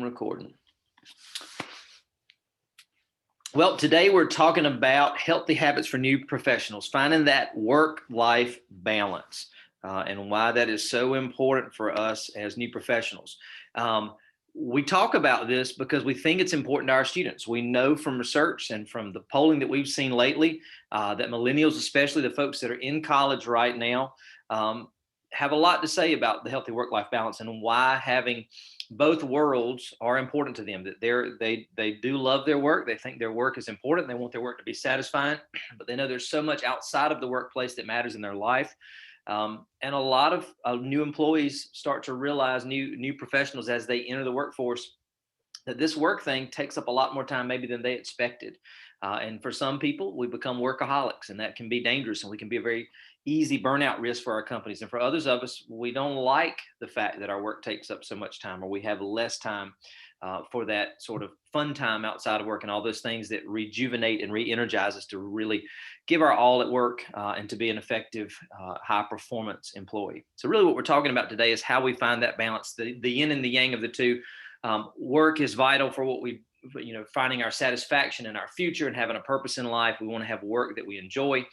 Recording. Well, today we're talking about healthy habits for new professionals, finding that work-life balance, and why that is so important for us as new professionals. We talk about this because we think it's important to our students. We know from research and from the polling that we've seen lately that millennials, especially the folks that are in college right now, have a lot to say about the healthy work-life balance and why having both worlds are important to them. That they do love their work. They think their work is important. They want their work to be satisfying, but they know there's so much outside of the workplace that matters in their life. And a lot of new employees start to realize, new professionals as they enter the workforce, that this work thing takes up a lot more time maybe than they expected. And for some people, we become workaholics, and that can be dangerous, and we can be a very easy burnout risk for our companies. And for others of us, we don't like the fact that our work takes up so much time, or we have less time for that sort of fun time outside of work and all those things that rejuvenate and re-energize us to really give our all at work and to be an effective, high performance employee. So really what we're talking about today is how we find that balance, the yin and the yang of the two. Work is vital for what we, finding our satisfaction in our future and having a purpose in life. We want to have work that we enjoy,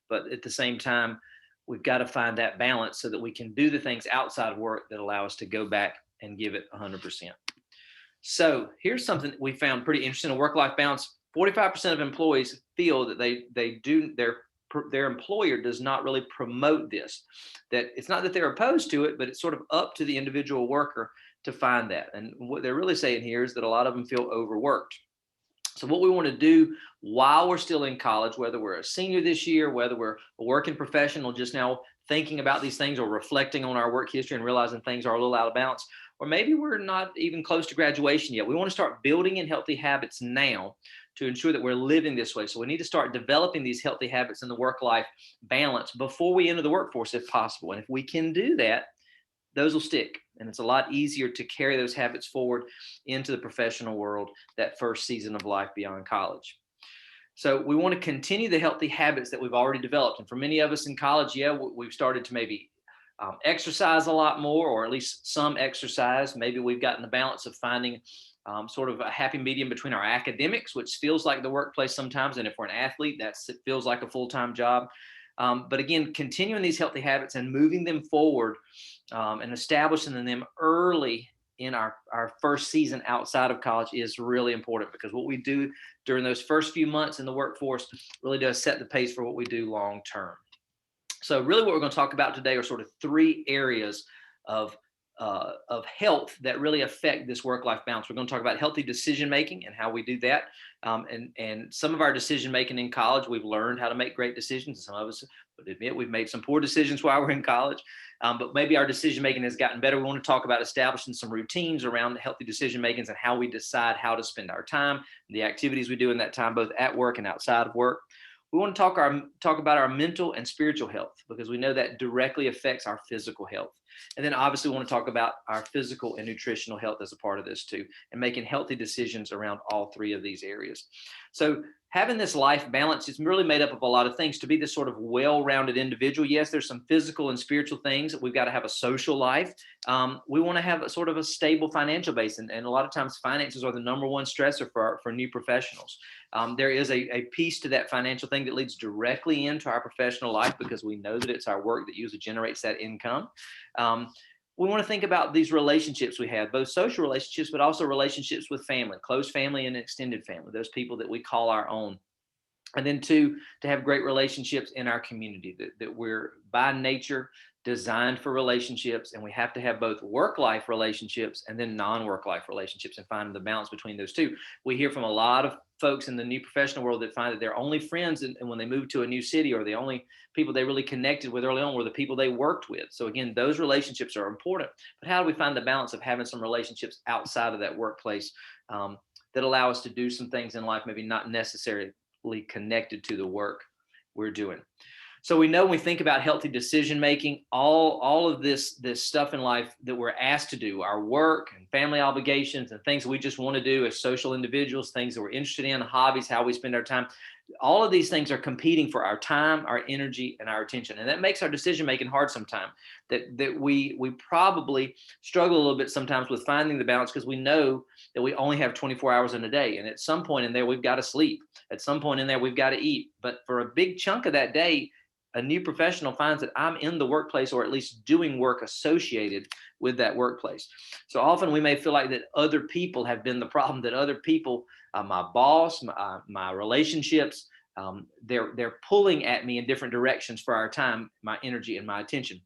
but at the same time, we've got to find that balance so that we can do the things outside of work that allow us to go back and give it 100%. So here's something we found pretty interesting: in work-life balance. 45% of employees feel that their employer does not really promote this. That it's not that they're opposed to it, but it's sort of up to the individual worker to find that. And what they're really saying here is that a lot of them feel overworked. So what we want to do while we're still in college, whether we're a senior this year, whether we're a working professional just now thinking about these things or reflecting on our work history and realizing things are a little out of balance, or maybe we're not even close to graduation yet, we want to start building in healthy habits now to ensure that we're living this way. So we need to start developing these healthy habits in the work-life balance before we enter the workforce if possible. And if we can do that, those will stick. And it's a lot easier to carry those habits forward into the professional world that first season of life beyond college. So we want to continue the healthy habits that we've already developed. And for many of us in college, we've started to maybe exercise a lot more, or at least some exercise. Maybe we've gotten the balance of finding sort of a happy medium between our academics, which feels like the workplace sometimes. And if we're an athlete, it feels like a full-time job. But again, continuing these healthy habits and moving them forward and establishing them early in our first season outside of college is really important, because what we do during those first few months in the workforce really does set the pace for what we do long term. So really what we're going to talk about today are sort of three areas of health that really affect this work-life balance. We're going to talk about healthy decision-making and how we do that. And some of our decision-making in college, we've learned how to make great decisions. Some of us would admit we've made some poor decisions while we're in college, but maybe our decision-making has gotten better. We want to talk about establishing some routines around healthy decision-makings and how we decide how to spend our time, the activities we do in that time, both at work and outside of work. We want to talk about our mental and spiritual health, because we know that directly affects our physical health. And then obviously we want to talk about our physical and nutritional health as a part of this too, and making healthy decisions around all three of these areas. So having this life balance is really made up of a lot of things to be this sort of well-rounded individual. Yes, there's some physical and spiritual things. We've got to have a social life. We want to have a sort of a stable financial base. And a lot of times finances are the number one stressor for new professionals. There is a piece to that financial thing that leads directly into our professional life, because we know that it's our work that usually generates that income. We want to think about these relationships we have, both social relationships, but also relationships with family, close family and extended family, those people that we call our own. And then two, to have great relationships in our community, that we're by nature designed for relationships, and we have to have both work-life relationships and then non-work-life relationships, and finding the balance between those two. We hear from a lot of folks in the new professional world that find that their only friends and when they move to a new city, or the only people they really connected with early on were the people they worked with. So again, those relationships are important, but how do we find the balance of having some relationships outside of that workplace that allow us to do some things in life maybe not necessarily connected to the work we're doing? So we know when we think about healthy decision making, all of this stuff in life that we're asked to do, our work and family obligations and things we just want to do as social individuals, things that we're interested in, hobbies, how we spend our time, All of these things are competing for our time, our energy, and our attention. And that makes our decision making hard sometimes. That we probably struggle a little bit sometimes with finding the balance because we know that we only have 24 hours in a day. And at some point in there, we've got to sleep. At some point in there, we've got to eat. But for a big chunk of that day, a new professional finds that I'm in the workplace, or at least doing work associated with that workplace. So often we may feel like that other people have been the problem, that other people, my boss, my relationships, they're pulling at me in different directions for our time, my energy, and my attention.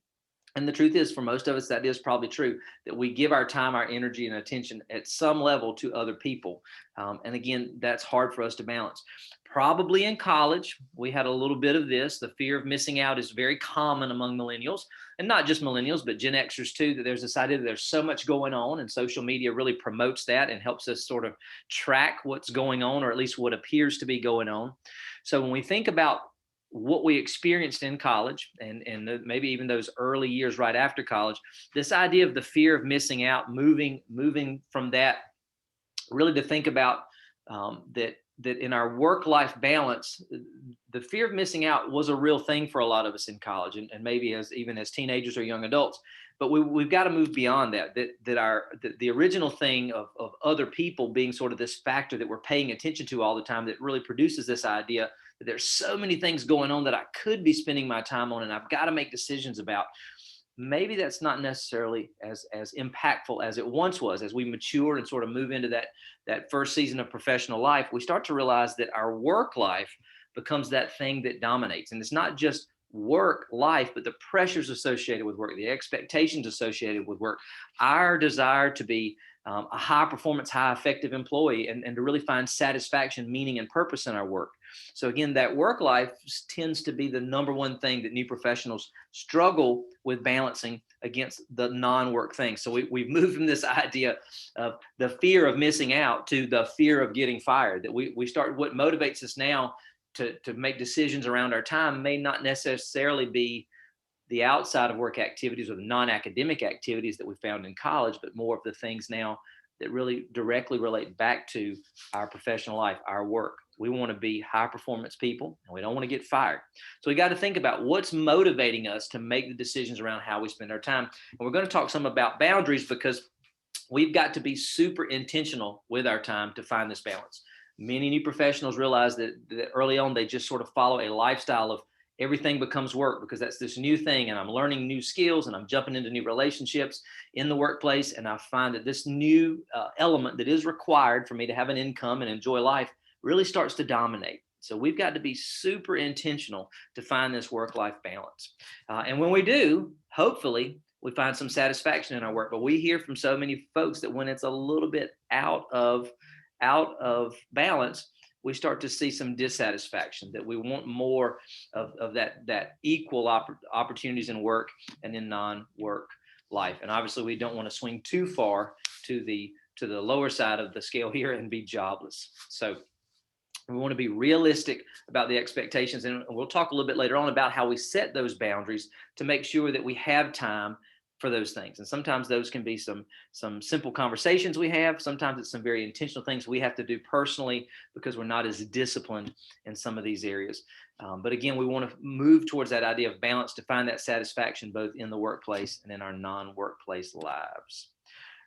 And the truth is, for most of us, that is probably true, that we give our time, our energy, and attention at some level to other people. And again, that's hard for us to balance. Probably in college, we had a little bit of this. The fear of missing out is very common among millennials, and not just millennials, but Gen Xers too, that there's this idea that there's so much going on, and social media really promotes that and helps us sort of track what's going on, or at least what appears to be going on. So when we think about what we experienced in college, and maybe even those early years right after college, this idea of the fear of missing out, moving from that, really to think about that in our work-life balance, the fear of missing out was a real thing for a lot of us in college, and maybe even as teenagers or young adults. But we've got to move beyond that. The original thing of other people being sort of this factor that we're paying attention to all the time, that really produces this idea that there's so many things going on that I could be spending my time on, and I've got to make decisions about. Maybe that's not necessarily as impactful as it once was. As we mature and sort of move into that first season of professional life, we start to realize that our work life becomes that thing that dominates. And it's not just work life, but the pressures associated with work, the expectations associated with work, our desire to be a high performance, high effective employee, and to really find satisfaction, meaning, and purpose in our work. So again, that work life tends to be the number one thing that new professionals struggle with balancing against the non-work things. So we've moved from this idea of the fear of missing out to the fear of getting fired. That we start, what motivates us now to make decisions around our time may not necessarily be the outside of work activities or the non-academic activities that we found in college, but more of the things now that really directly relate back to our professional life, our work. We want to be high performance people, and we don't want to get fired. So we got to think about what's motivating us to make the decisions around how we spend our time. And we're going to talk some about boundaries, because we've got to be super intentional with our time to find this balance. Many new professionals realize that early on they just sort of follow a lifestyle of everything becomes work, because that's this new thing, and I'm learning new skills, and I'm jumping into new relationships in the workplace, and I find that this new element that is required for me to have an income and enjoy life really starts to dominate. So we've got to be super intentional to find this work-life balance. And when we do, hopefully we find some satisfaction in our work. But we hear from so many folks that when it's a little bit out of balance, we start to see some dissatisfaction, that we want more of that equal opportunities in work and in non-work life. And obviously we don't want to swing too far to the lower side of the scale here and be jobless. So we want to be realistic about the expectations, and we'll talk a little bit later on about how we set those boundaries to make sure that we have time for those things. And sometimes those can be some simple conversations we have. Sometimes it's some very intentional things we have to do personally because we're not as disciplined in some of these areas. But again, we want to move towards that idea of balance to find that satisfaction both in the workplace and in our non-workplace lives.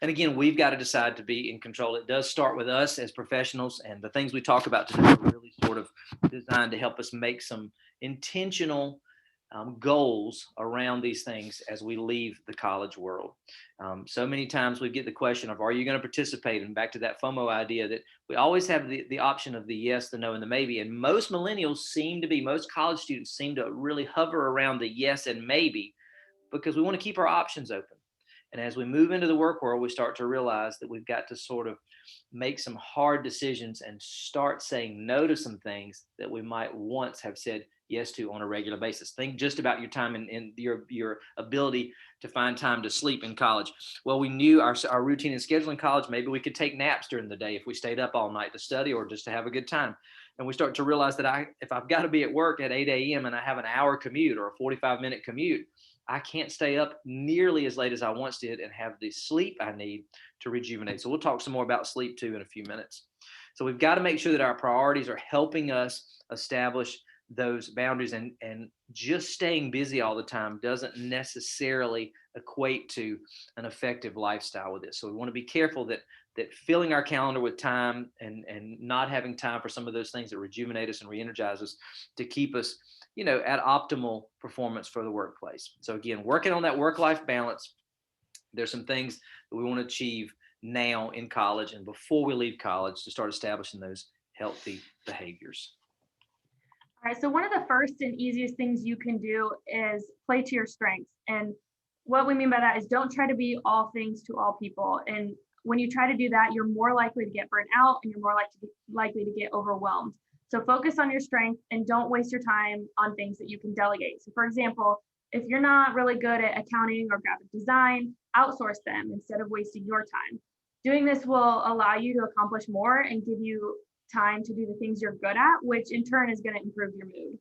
And again, we've got to decide to be in control. It does start with us as professionals, and the things we talk about today are really sort of designed to help us make some intentional goals around these things as we leave the college world. So many times we get the question of, are you going to participate? And back to that FOMO idea, that we always have the option of the yes, the no, and the maybe. And most most college students seem to really hover around the yes and maybe, because we want to keep our options open. And as we move into the work world, we start to realize that we've got to sort of make some hard decisions and start saying no to some things that we might once have said yes to on a regular basis. Think just about your time and your ability to find time to sleep in college. Well, we knew our routine and schedule in college. Maybe we could take naps during the day if we stayed up all night to study or just to have a good time. And we start to realize that if I've got to be at work at 8 a.m. and I have an hour commute or a 45-minute commute, I can't stay up nearly as late as I once did and have the sleep I need to rejuvenate. So we'll talk some more about sleep too in a few minutes. So we've got to make sure that our priorities are helping us establish those boundaries, and just staying busy all the time doesn't necessarily equate to an effective lifestyle with this. So we want to be careful that filling our calendar with time and not having time for some of those things that rejuvenate us and re-energize us to keep us, at optimal performance for the workplace. So again, working on that work-life balance, there's some things that we want to achieve now in college and before we leave college to start establishing those healthy behaviors. All right, so one of the first and easiest things you can do is play to your strengths. And what we mean by that is don't try to be all things to all people. And when you try to do that, you're more likely to get burnt out and you're more likely to get overwhelmed. So focus on your strength and don't waste your time on things that you can delegate. So for example, if you're not really good at accounting or graphic design, outsource them instead of wasting your time. Doing this will allow you to accomplish more and give you time to do the things you're good at, which in turn is going to improve your mood.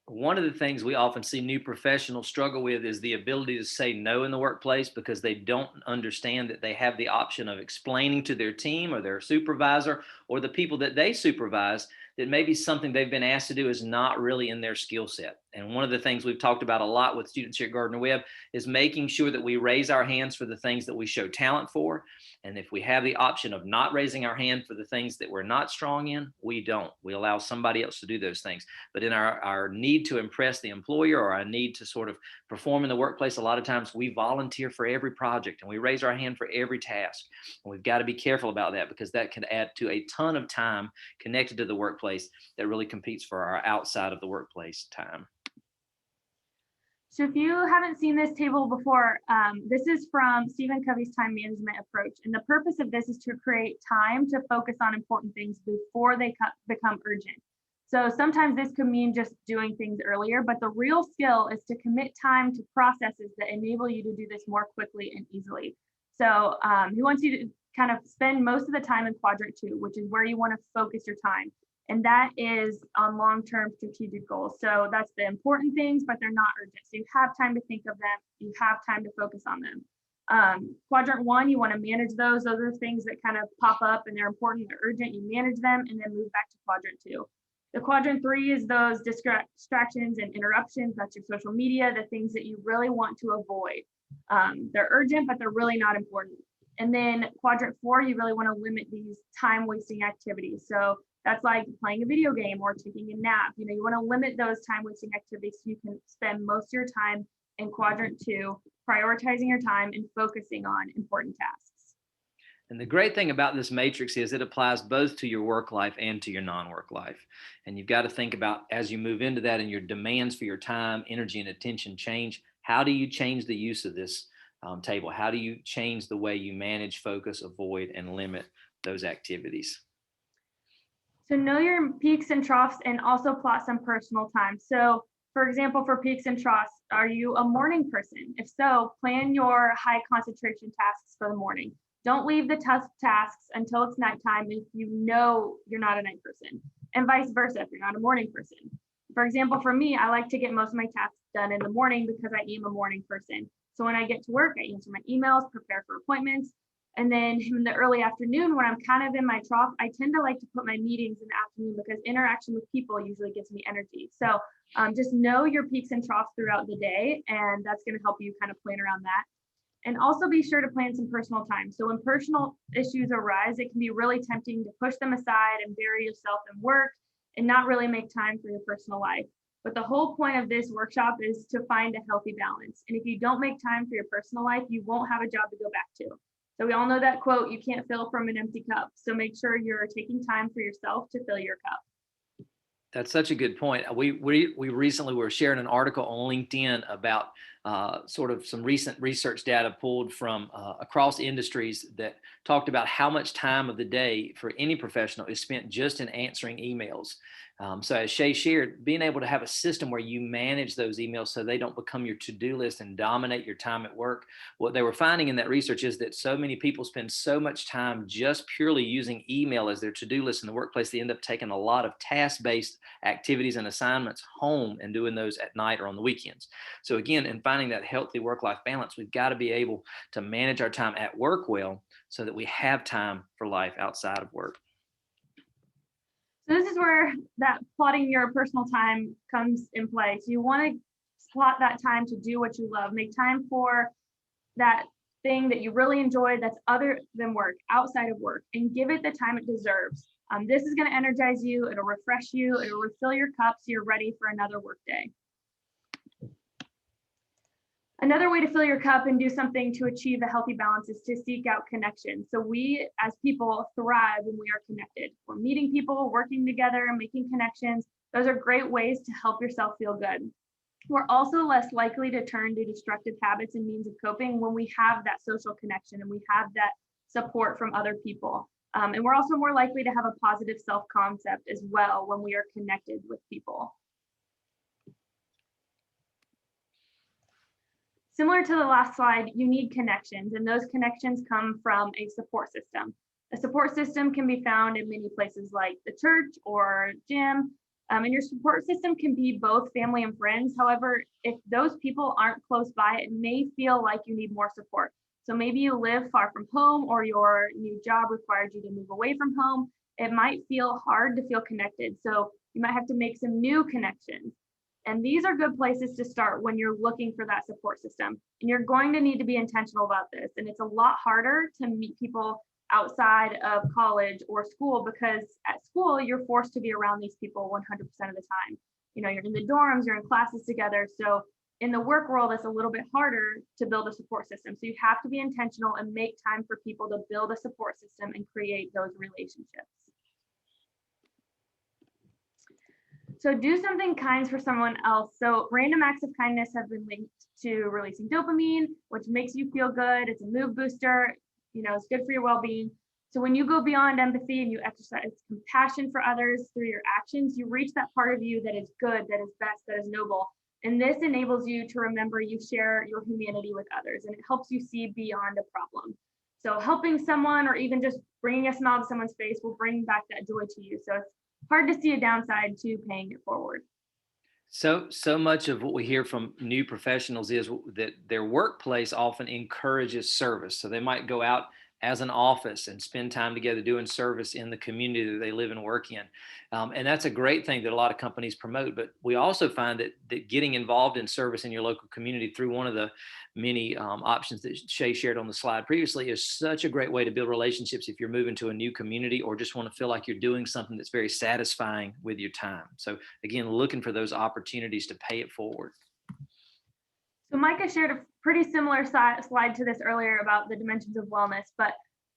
One of the things we often see new professionals struggle with is the ability to say no in the workplace because they don't understand that they have the option of explaining to their team or their supervisor or the people that they supervise that maybe something they've been asked to do is not really in their skill set. And one of the things we've talked about a lot with students here at Gardner Webb is making sure that we raise our hands for the things that we show talent for. And if we have the option of not raising our hand for the things that we're not strong in, we don't. We allow somebody else to do those things. But in our need to impress the employer or our need to sort of perform in the workplace, a lot of times we volunteer for every project and we raise our hand for every task. And we've got to be careful about that because that can add to a ton of time connected to the workplace that really competes for our outside of the workplace time. So if you haven't seen this table before, this is from Stephen Covey's time management approach. And the purpose of this is to create time to focus on important things before they become urgent. So sometimes this could mean just doing things earlier, but the real skill is to commit time to processes that enable you to do this more quickly and easily. So he wants you to kind of spend most of the time in quadrant 2, which is where you want to focus your time. And that is on long-term strategic goals. So that's the important things, but they're not urgent. So you have time to think of them. You have time to focus on them. Quadrant 1, you want to manage those. Those are things that kind of pop up and they're important, they're urgent. You manage them and then move back to quadrant 2. The quadrant 3 is those distractions and interruptions. That's your social media, the things that you really want to avoid. They're urgent, but they're really not important. And then quadrant 4, you really want to limit these time-wasting activities. So that's like playing a video game or taking a nap. You want to limit those time-wasting activities so you can spend most of your time in quadrant 2, prioritizing your time and focusing on important tasks. And the great thing about this matrix is it applies both to your work life and to your non-work life. And you've got to think about as you move into that and your demands for your time, energy, and attention change, how do you change the use of this table? How do you change the way you manage, focus, avoid, and limit those activities? So know your peaks and troughs and also plot some personal time. So for example, for peaks and troughs, are you a morning person? If so, plan your high concentration tasks for the morning. Don't leave the tough tasks until it's nighttime if you know you're not a night person, and vice versa if you're not a morning person. For example, for me, I like to get most of my tasks done in the morning because I am a morning person. So when I get to work, I answer my emails, prepare for appointments. And then in the early afternoon, when I'm kind of in my trough, I tend to like to put my meetings in the afternoon because interaction with people usually gives me energy. So just know your peaks and troughs throughout the day, and that's going to help you kind of plan around that. And also be sure to plan some personal time. So when personal issues arise, it can be really tempting to push them aside and bury yourself in work and not really make time for your personal life. But the whole point of this workshop is to find a healthy balance. And if you don't make time for your personal life, you won't have a job to go back to. So we all know that quote, you can't fill from an empty cup. So make sure you're taking time for yourself to fill your cup. That's such a good point. We recently were sharing an article on LinkedIn about sort of some recent research data pulled from across industries that talked about how much time of the day for any professional is spent just in answering emails. So as Shay shared, being able to have a system where you manage those emails so they don't become your to-do list and dominate your time at work. What they were finding in that research is that so many people spend so much time just purely using email as their to-do list in the workplace, they end up taking a lot of task-based activities and assignments home and doing those at night or on the weekends. So again, in finding that healthy work-life balance, we've got to be able to manage our time at work well so that we have time for life outside of work. So this is where that plotting your personal time comes in play. So you want to plot that time to do what you love. Make time for that thing that you really enjoy that's other than work, outside of work, and give it the time it deserves. This is going to energize you. It'll refresh you. It'll refill your cup so you're ready for another work day. Another way to fill your cup and do something to achieve a healthy balance is to seek out connection. So we as people thrive when we are connected. We're meeting people, working together, making connections. Those are great ways to help yourself feel good. We're also less likely to turn to destructive habits and means of coping when we have that social connection and we have that support from other people. And we're also more likely to have a positive self-concept as well when we are connected with people. Similar to the last slide, you need connections, and those connections come from a support system. A support system can be found in many places like the church or gym, and your support system can be both family and friends. However, if those people aren't close by, it may feel like you need more support. So maybe you live far from home or your new job required you to move away from home. It might feel hard to feel connected. So you might have to make some new connections. And these are good places to start when you're looking for that support system. And you're going to need to be intentional about this. And it's a lot harder to meet people outside of college or school because at school, you're forced to be around these people 100% of the time. You know, you're in the dorms, you're in classes together. So in the work world, it's a little bit harder to build a support system. So you have to be intentional and make time for people to build a support system and create those relationships. So do something kind for someone else. So random acts of kindness have been linked to releasing dopamine, which makes you feel good. It's a mood booster. You know, it's good for your well-being. So when you go beyond empathy and you exercise compassion for others through your actions, you reach that part of you that is good, that is best, that is noble. And this enables you to remember you share your humanity with others, and it helps you see beyond a problem. So helping someone or even just bringing a smile to someone's face will bring back that joy to you. So it's hard to see a downside to paying it forward. So much of what we hear from new professionals is that their workplace often encourages service. So they might go out as an office and spend time together doing service in the community that they live and work in. And that's a great thing that a lot of companies promote. But we also find that getting involved in service in your local community through one of the many options that Shay shared on the slide previously is such a great way to build relationships if you're moving to a new community or just want to feel like you're doing something that's very satisfying with your time. So again, looking for those opportunities to pay it forward. So Micah shared a pretty similar slide to this earlier about the dimensions of wellness, but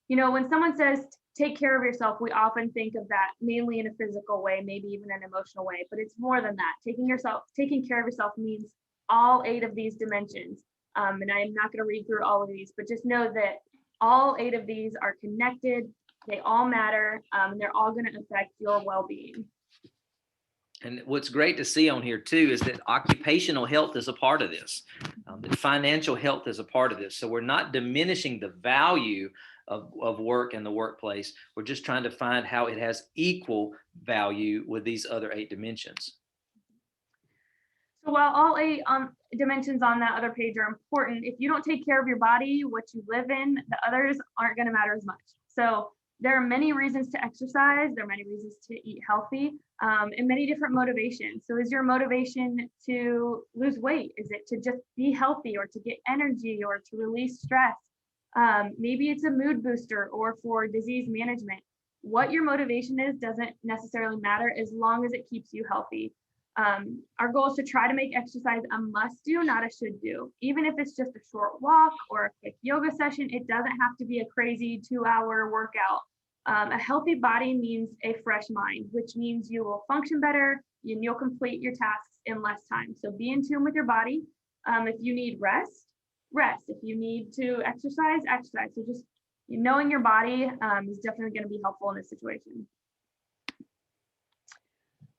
you know, when someone says take care of yourself, we often think of that mainly in a physical way, maybe even an emotional way, but it's more than that. Taking care of yourself means all 8 of these dimensions. And I'm not going to read through all of these, but just know that all 8 of these are connected. They all matter. And they're all going to affect your well-being. And what's great to see on here too is that occupational health is a part of this. That financial health is a part of this. So we're not diminishing the value of work in the workplace. We're just trying to find how it has equal value with these other 8 dimensions. So while all 8 dimensions on that other page are important, if you don't take care of your body, what you live in, the others aren't going to matter as much. So there are many reasons to exercise. There are many reasons to eat healthy, and many different motivations. So is your motivation to lose weight? Is it to just be healthy or to get energy or to release stress? Maybe it's a mood booster or for disease management. What your motivation is doesn't necessarily matter as long as it keeps you healthy. Our goal is to try to make exercise a must do, not a should do. Even if it's just a short walk or a quick yoga session, it doesn't have to be a crazy 2-hour workout. A healthy body means a fresh mind, which means you will function better and you'll complete your tasks in less time. So be in tune with your body. If you need rest. If you need to exercise. So just knowing your body is definitely going to be helpful in this situation.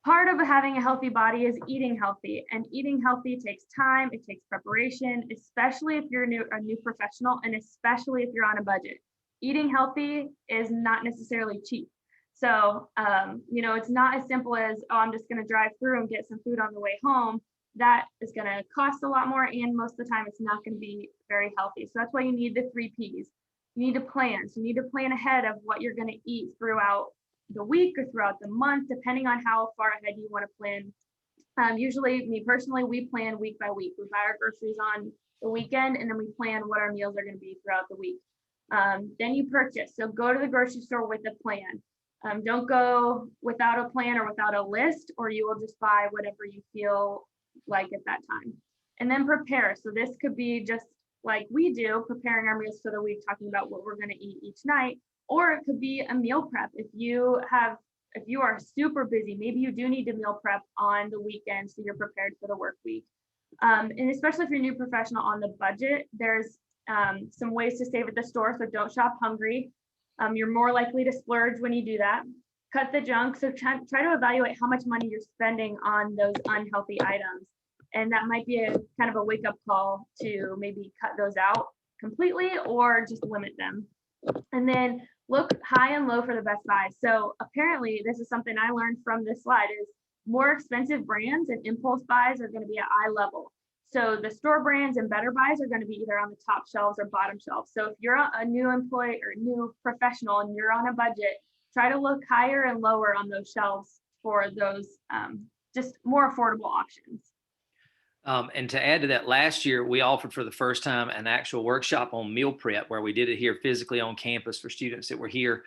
Part of having a healthy body is eating healthy, and eating healthy takes time. It takes preparation, especially if you're a new professional, and especially if you're on a budget. Eating healthy is not necessarily cheap. So, it's not as simple as, oh, I'm just going to drive through and get some food on the way home. That is going to cost a lot more, and most of the time it's not going to be very healthy. So that's why you need the 3 Ps. You need to plan. So you need to plan ahead of what you're going to eat throughout the week or throughout the month, depending on how far ahead you want to plan. Usually, me personally, we plan week by week. We buy our groceries on the weekend, and then we plan what our meals are going to be throughout the week. Then you purchase. So go to the grocery store with a plan. Don't go without a plan or without a list, or you will just buy whatever you feel like at that time. And then prepare. So this could be just like we do, preparing our meals for the week, talking about what we're going to eat each night, or it could be a meal prep. If you are super busy, maybe you do need to meal prep on the weekend so you're prepared for the work week. And especially if you're a new professional on the budget, there's some ways to save at the store. So don't shop hungry. You're more likely to splurge when you do that. Cut the junk. So try to evaluate how much money you're spending on those unhealthy items. And that might be a kind of a wake up call to maybe cut those out completely or just limit them. And then look high and low for the best buys. So apparently this is something I learned from this slide is more expensive brands and impulse buys are going to be at eye level. So the store brands and better buys are going to be either on the top shelves or bottom shelves. So if you're a new employee or new professional and you're on a budget, try to look higher and lower on those shelves for those just more affordable options. And to add to that, last year we offered for the first time an actual workshop on meal prep where we did it here physically on campus for students that were here.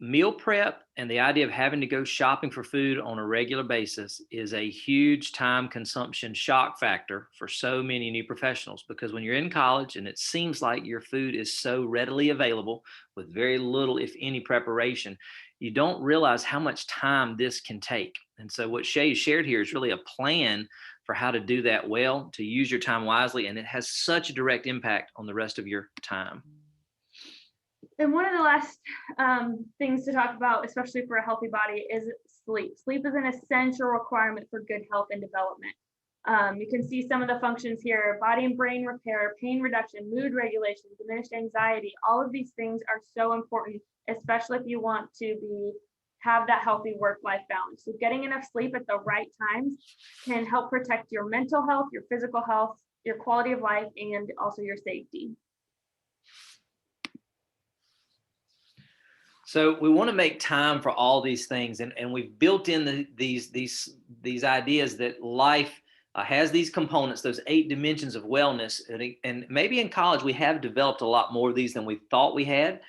Meal prep and the idea of having to go shopping for food on a regular basis is a huge time consumption shock factor for so many new professionals, because when you're in college and it seems like your food is so readily available with very little, if any, preparation, you don't realize how much time this can take. And so what Shay shared here is really a plan for how to do that well, to use your time wisely, and it has such a direct impact on the rest of your time. And one of the last things to talk about, especially for a healthy body, is sleep. Sleep is an essential requirement for good health and development. You can see some of the functions here: body and brain repair, pain reduction, mood regulation, diminished anxiety. All of these things are so important, especially if you want to have that healthy work-life balance. So getting enough sleep at the right times can help protect your mental health, your physical health, your quality of life, and also your safety. So we want to make time for all these things, and we've built in these ideas that life has these components, those 8 dimensions of wellness, and maybe in college we have developed a lot more of these than we thought we had.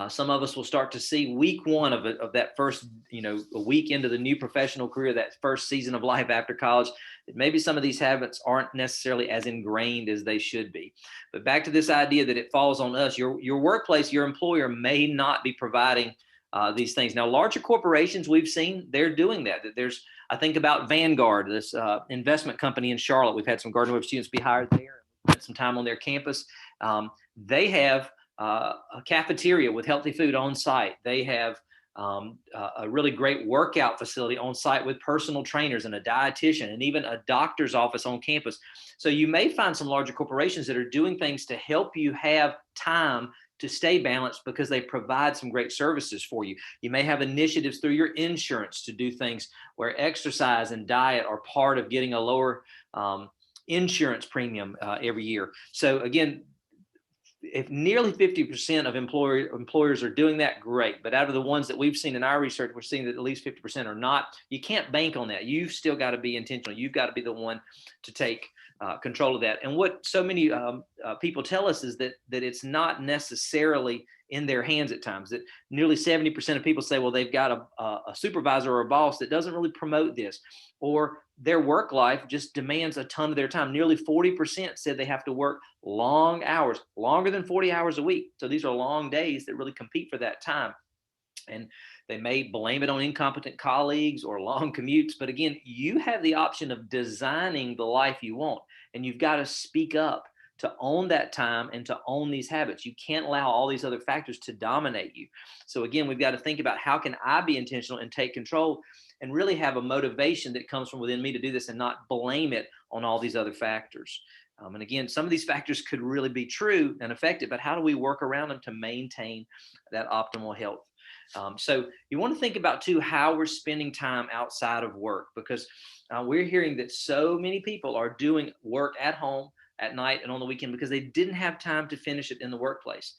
Some of us will start to see week 1 of that first, a week into the new professional career, that first season of life after college, that maybe some of these habits aren't necessarily as ingrained as they should be. But back to this idea that it falls on us. Your workplace, your employer may not be providing these things. Now, larger corporations, we've seen they're doing that. I think about Vanguard, this investment company in Charlotte. We've had some Gardner Webb students be hired there, spent some time on their campus. They have a cafeteria with healthy food on site. They have a really great workout facility on site with personal trainers and a dietitian and even a doctor's office on campus. So you may find some larger corporations that are doing things to help you have time to stay balanced because they provide some great services for you. You may have initiatives through your insurance to do things where exercise and diet are part of getting a lower insurance premium every year. So again, if nearly 50% of employers are doing that, great. But out of the ones that we've seen in our research, we're seeing that at least 50% are not. You can't bank on that. You've still got to be intentional. You've got to be the one to take control of that. And what so many people tell us is that it's not necessarily in their hands at times. That nearly 70% of people say, well, they've got a supervisor or a boss that doesn't really promote this, or their work life just demands a ton of their time. Nearly 40% said they have to work long hours, longer than 40 hours a week. So these are long days that really compete for that time. And they may blame it on incompetent colleagues or long commutes. But again, you have the option of designing the life you want, and you've got to speak up to own that time and to own these habits. You can't allow all these other factors to dominate you. So again, we've got to think about, how can I be intentional and take control and really have a motivation that comes from within me to do this and not blame it on all these other factors. And again, some of these factors could really be true and effective, but how do we work around them to maintain that optimal health? So you want to think about too, how we're spending time outside of work, because we're hearing that so many people are doing work at home. at night and on the weekend because they didn't have time to finish it in the workplace.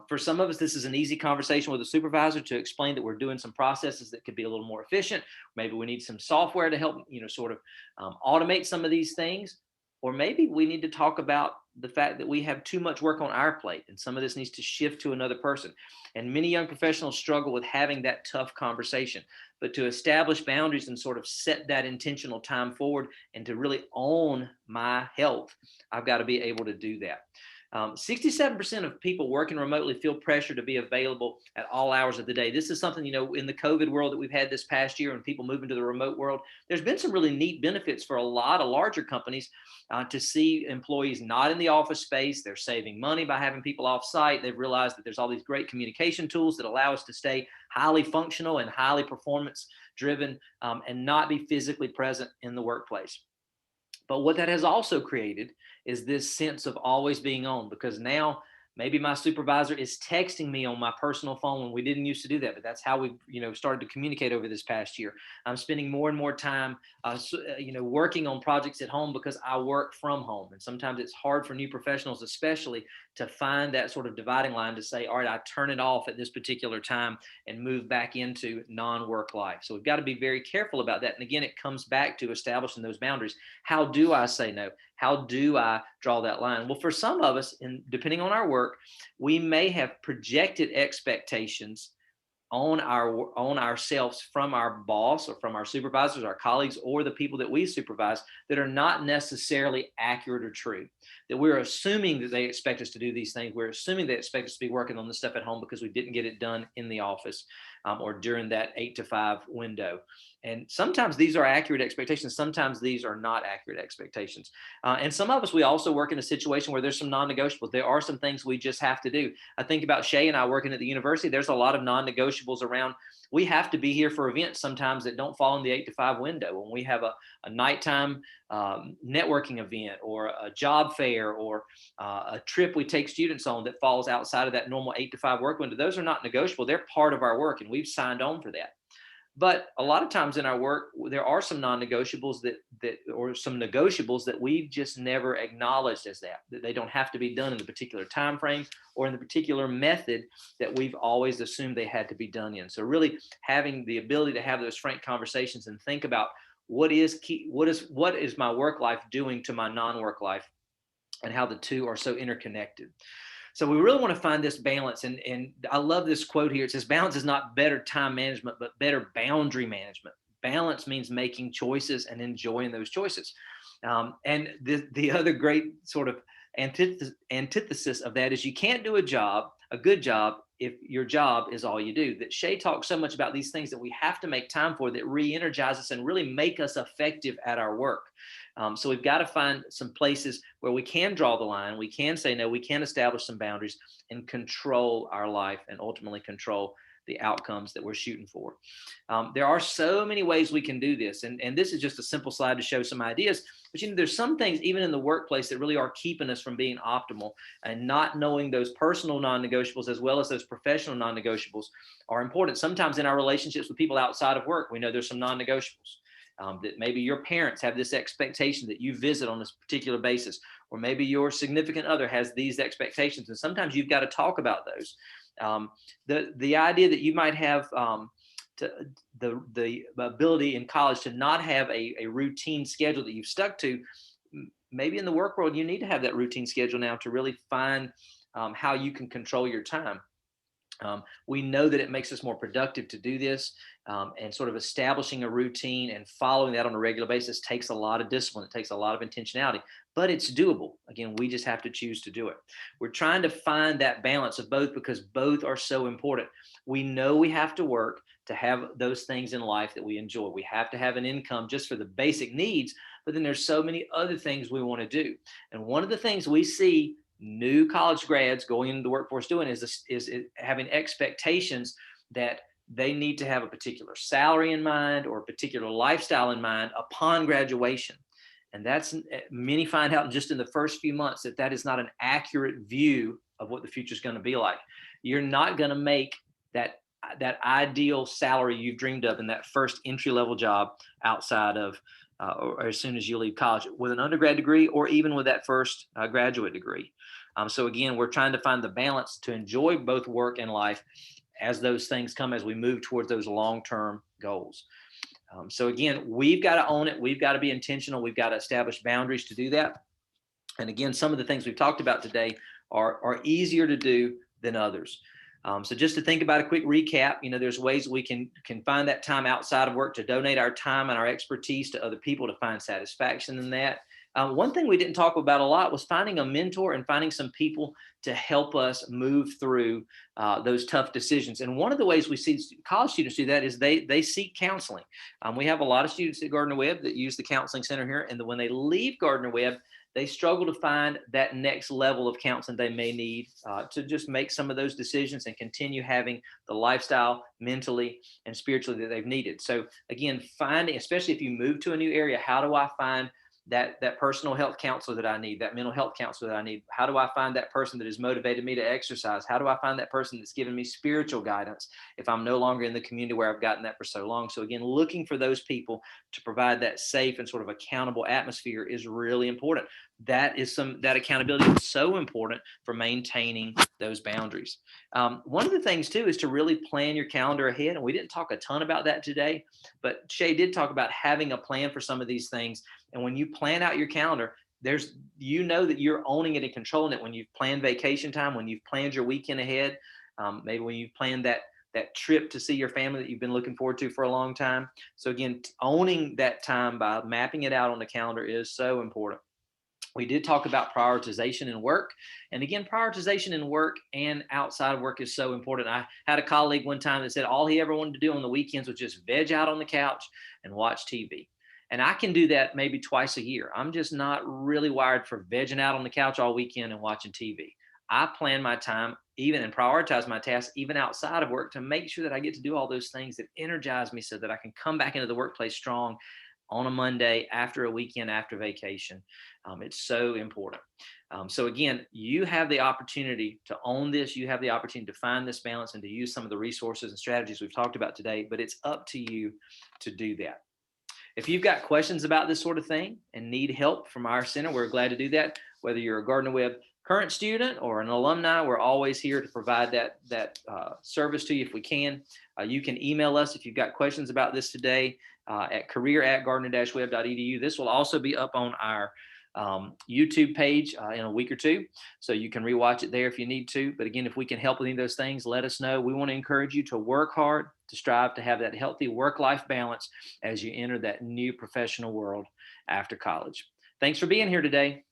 For some of us, this is an easy conversation with a supervisor to explain that we're doing some processes that could be a little more efficient. Maybe we need some software to help, sort of automate some of these things. Or maybe we need to talk about the fact that we have too much work on our plate and some of this needs to shift to another person. And many young professionals struggle with having that tough conversation. But to establish boundaries and sort of set that intentional time forward and to really own my health, I've got to be able to do that. 67% of people working remotely feel pressure to be available at all hours of the day. This is something, in the COVID world that we've had this past year and people moving to the remote world, there's been some really neat benefits for a lot of larger companies to see employees not in the office space. They're saving money by having people off site. They've realized that there's all these great communication tools that allow us to stay highly functional and highly performance driven and not be physically present in the workplace. But what that has also created is this sense of always being on, because now maybe my supervisor is texting me on my personal phone when we didn't used to do that, but that's how we, started to communicate over this past year. I'm spending more and more time, working on projects at home because I work from home. And sometimes it's hard for new professionals, especially, to find that sort of dividing line to say, all right, I turn it off at this particular time and move back into non-work life. So we've got to be very careful about that. And again, it comes back to establishing those boundaries. How do I say no? How do I draw that line? Well, for some of us, and depending on our work, we may have projected expectations on ourselves from our boss or from our supervisors, our colleagues, or the people that we supervise that are not necessarily accurate or true. That we're assuming that they expect us to do these things. We're assuming they expect us to be working on this stuff at home because we didn't get it done in the office or during that 8 to 5 window. And sometimes these are accurate expectations. Sometimes these are not accurate expectations. And some of us, we also work in a situation where there's some non-negotiables. There are some things we just have to do. I think about Shay and I working at the university. There's a lot of non-negotiables around. We have to be here for events sometimes that don't fall in the 8 to 5 window. When we have a nighttime networking event or a job fair or a trip we take students on that falls outside of that normal 8 to 5 work window, those are not negotiable. They're part of our work and we've signed on for that. But a lot of times in our work, there are some non-negotiables or some negotiables that we've just never acknowledged as that they don't have to be done in the particular time frame or in the particular method that we've always assumed they had to be done in. So really having the ability to have those frank conversations and think about what is my work life doing to my non-work life and how the two are so interconnected. So we really want to find this balance. And I love this quote here. It says, balance is not better time management, but better boundary management. Balance means making choices and enjoying those choices. And the other great sort of antithesis of that is you can't do a good job, if your job is all you do. That Shay talks so much about these things that we have to make time for that re-energize us and really make us effective at our work. So we've got to find some places where we can draw the line, we can say no, we can establish some boundaries and control our life and ultimately control the outcomes that we're shooting for. There are so many ways we can do this. And this is just a simple slide to show some ideas. But there's some things even in the workplace that really are keeping us from being optimal, and not knowing those personal non-negotiables as well as those professional non-negotiables are important. Sometimes in our relationships with people outside of work, we know there's some non-negotiables. That maybe your parents have this expectation that you visit on this particular basis, or maybe your significant other has these expectations. And sometimes you've got to talk about those. The idea that you might have the ability in college to not have a routine schedule that you've stuck to, maybe in the work world, you need to have that routine schedule now to really find how you can control your time. We know that it makes us more productive to do this, and sort of establishing a routine and following that on a regular basis takes a lot of discipline. It takes a lot of intentionality, but it's doable. Again, we just have to choose to do it. We're trying to find that balance of both because both are so important. We know we have to work to have those things in life that we enjoy. We have to have an income just for the basic needs, but then there's so many other things we want to do. And one of the things we see new college grads going into the workforce doing is having expectations that they need to have a particular salary in mind or a particular lifestyle in mind upon graduation. And that's, many find out just in the first few months that is not an accurate view of what the future is going to be like. You're not going to make that ideal salary you've dreamed of in that first entry-level job outside of or as soon as you leave college with an undergrad degree or even with that first graduate degree. So again, we're trying to find the balance to enjoy both work and life as those things come, as we move towards those long-term goals. So again, we've got to own it. We've got to be intentional. We've got to establish boundaries to do that. And again, some of the things we've talked about today are easier to do than others. So just to think about a quick recap, there's ways we can find that time outside of work to donate our time and our expertise to other people to find satisfaction in that. One thing we didn't talk about a lot was finding a mentor and finding some people to help us move through those tough decisions. And one of the ways we see college students do that is they seek counseling. We have a lot of students at Gardner-Webb that use the counseling center here, and when they leave Gardner-Webb, they struggle to find that next level of counseling they may need to just make some of those decisions and continue having the lifestyle mentally and spiritually that they've needed. So again, finding, especially if you move to a new area, how do I find that personal health counselor that I need, that mental health counselor that I need? How do I find that person that has motivated me to exercise? How do I find that person that's given me spiritual guidance if I'm no longer in the community where I've gotten that for so long? So again, looking for those people to provide that safe and sort of accountable atmosphere is really important. That accountability is so important for maintaining those boundaries. One of the things too is to really plan your calendar ahead. And we didn't talk a ton about that today, but Shay did talk about having a plan for some of these things. And when you plan out your calendar, that you're owning it and controlling it. When you've planned vacation time, when you've planned your weekend ahead, maybe when you've planned that trip to see your family that you've been looking forward to for a long time. So again, owning that time by mapping it out on the calendar is so important. We did talk about prioritization in work. And again, prioritization in work and outside of work is so important. I had a colleague one time that said all he ever wanted to do on the weekends was just veg out on the couch and watch TV. And I can do that maybe twice a year. I'm just not really wired for vegging out on the couch all weekend and watching TV. I plan my time even and prioritize my tasks even outside of work to make sure that I get to do all those things that energize me so that I can come back into the workplace strong on a Monday after a weekend, after vacation. It's so important. So again, you have the opportunity to own this. You have the opportunity to find this balance and to use some of the resources and strategies we've talked about today, but it's up to you to do that. If you've got questions about this sort of thing and need help from our center, we're glad to do that. Whether you're a Gardner-Webb current student or an alumni, we're always here to provide that service to you if we can. You can email us if you've got questions about this today at career@gardner-webb.edu. This will also be up on our YouTube page in a week or two, so you can rewatch it there if you need to. But again, if we can help with any of those things, let us know. We want to encourage you to work hard, to strive to have that healthy work-life balance as you enter that new professional world after college. Thanks for being here today.